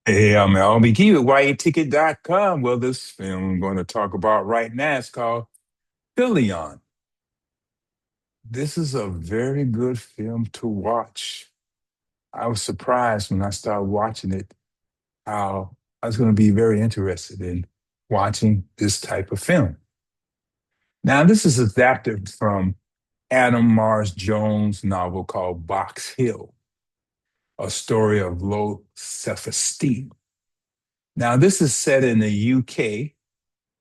Hey, I'm LBK with YATicket.com. Well, this film I'm going to talk about right now is called Pillion. This is a very good film to watch. I was surprised when I started watching it how I was going to be very interested in watching this type of film. Now, this is adapted from Adam Mars Jones' novel called Box Hill, a story of low self-esteem. Now, this is set in the UK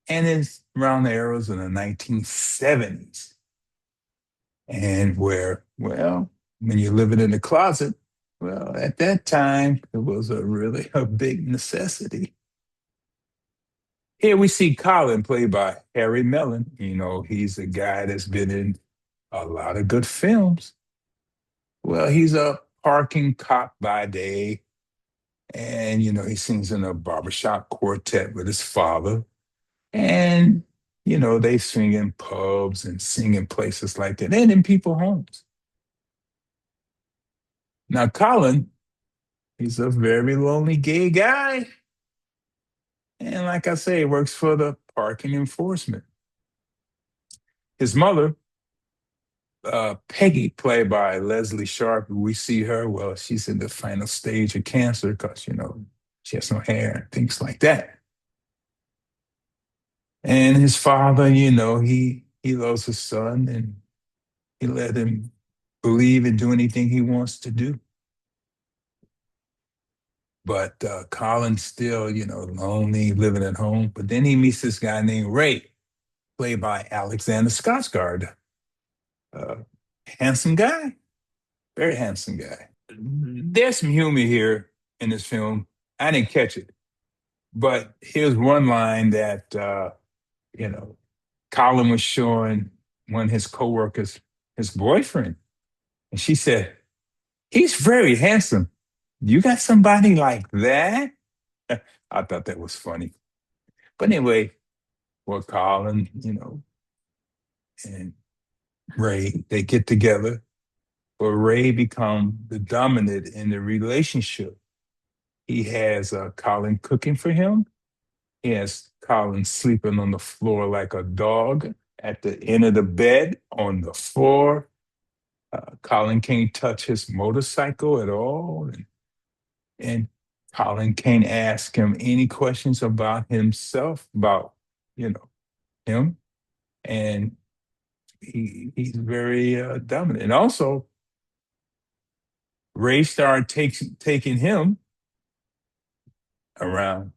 and it's around the eras in the 1970s. And where, well, when you're living in the closet, well, at that time, it was a really a big necessity. Here we see Colin, played by Harry Melling. He's a guy that's been in a lot of good films. Well, he's a parking cop by day, and, he sings in a barbershop quartet with his father. And, they sing in pubs and sing in places like that and in people's homes. Now, Colin, he's a very lonely gay guy. And like I say, he works for the parking enforcement. His mother, Peggy, played by Leslie Sharp, we see her, well, she's in the final stage of cancer because, she has no hair and things like that. And his father, he loves his son and he let him believe and do anything he wants to do. But Colin's still, lonely, living at home. But then he meets this guy named Ray, played by Alexander Skarsgård. Uh, Handsome guy, very handsome guy. There's some humor here in this film. I didn't catch it, but here's one line that you know Colin was showing one of his coworkers his boyfriend, and she said, "He's very handsome. You got somebody like that?" I thought that was funny. But anyway, well, Colin, and Ray, they get together, but Ray become the dominant in the relationship. He has Colin cooking for him. He has Colin sleeping on the floor like a dog at the end of the bed on the floor. Colin can't touch his motorcycle at all. And Colin can't ask him any questions about himself, about, you know, him. And he's very dominant. And also, Ray started taking him around,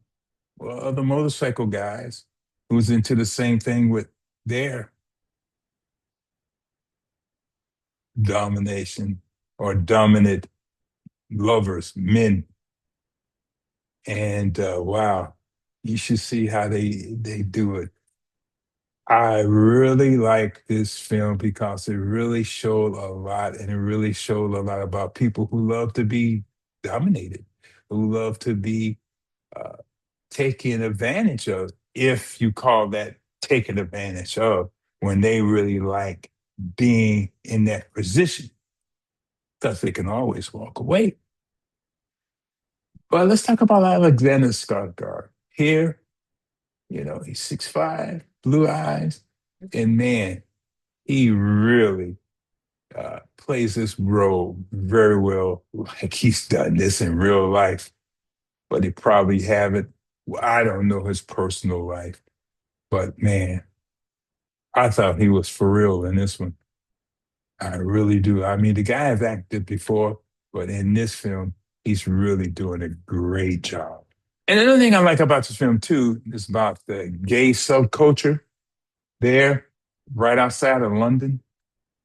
well, other motorcycle guys who's into the same thing with their domination or dominant lovers, men. And wow, you should see how they do it. I really like this film because it really showed a lot, and it really showed a lot about people who love to be dominated, who love to be uh, taken advantage of, if you call that taken advantage of, when they really like being in that position, because they can always walk away. But let's talk about Alexander Skarsgård. Here, he's 6'5", blue eyes, and man, he really plays this role very well, like he's done this in real life, but he probably haven't. Well, I don't know his personal life, but man, I thought he was for real in this one. I really do. I mean, the guy has acted before, but in this film, he's really doing a great job. And another thing I like about this film too is about the gay subculture there, right outside of London,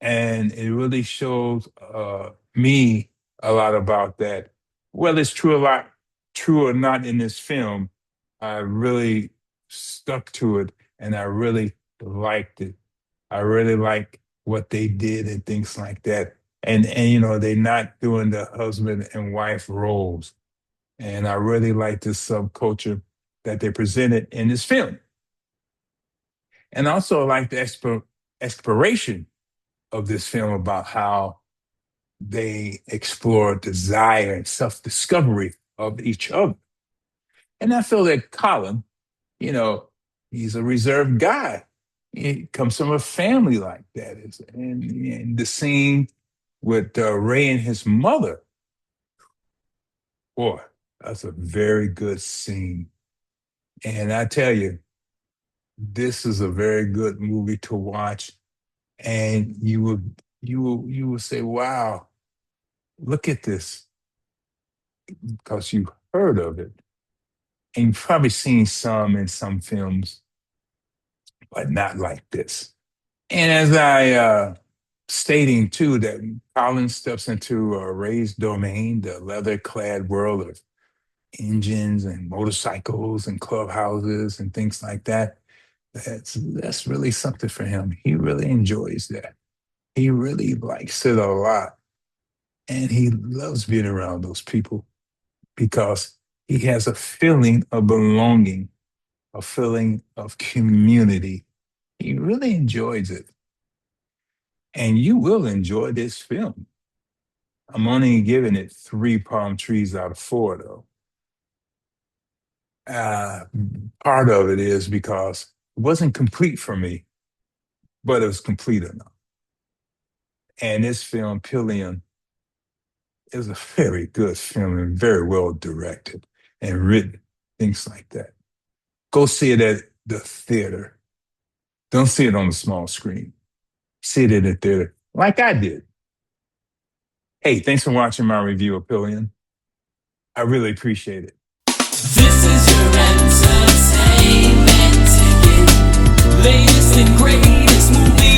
and it really shows me a lot about that. Whether it's true or not in this film, I really stuck to it, and I really liked it. I really like what they did and things like that. And they're not doing the husband and wife roles. And I really like this subculture that they presented in this film. And also I like the exploration of this film about how they explore desire and self-discovery of each other. And I feel that Colin, you know, he's a reserved guy. He comes from a family like that. And the scene with Ray and his mother, boy, that's a very good scene. And I tell you, this is a very good movie to watch. And you will say, "Wow, look at this," because you heard of it, and you've probably seen some in some films, but not like this. And as I stating too that Colin steps into a raised domain, the leather-clad world of engines and motorcycles and clubhouses and things like that. That's really something for him. He really enjoys that. He really likes it a lot, and he loves being around those people because he has a feeling of belonging, a feeling of community. He really enjoys it, and you will enjoy this film. I'm only giving it three palm trees out of four, though. Uh, Part of it is because it wasn't complete for me, but it was complete enough. And this film, Pillion, is a very good film and very well directed and written, things like that. Go see it at the theater. Don't see it on the small screen. See it at the theater, like I did. Hey, thanks for watching my review of Pillion. I really appreciate it. This is your entertainment ticket. Latest and greatest movie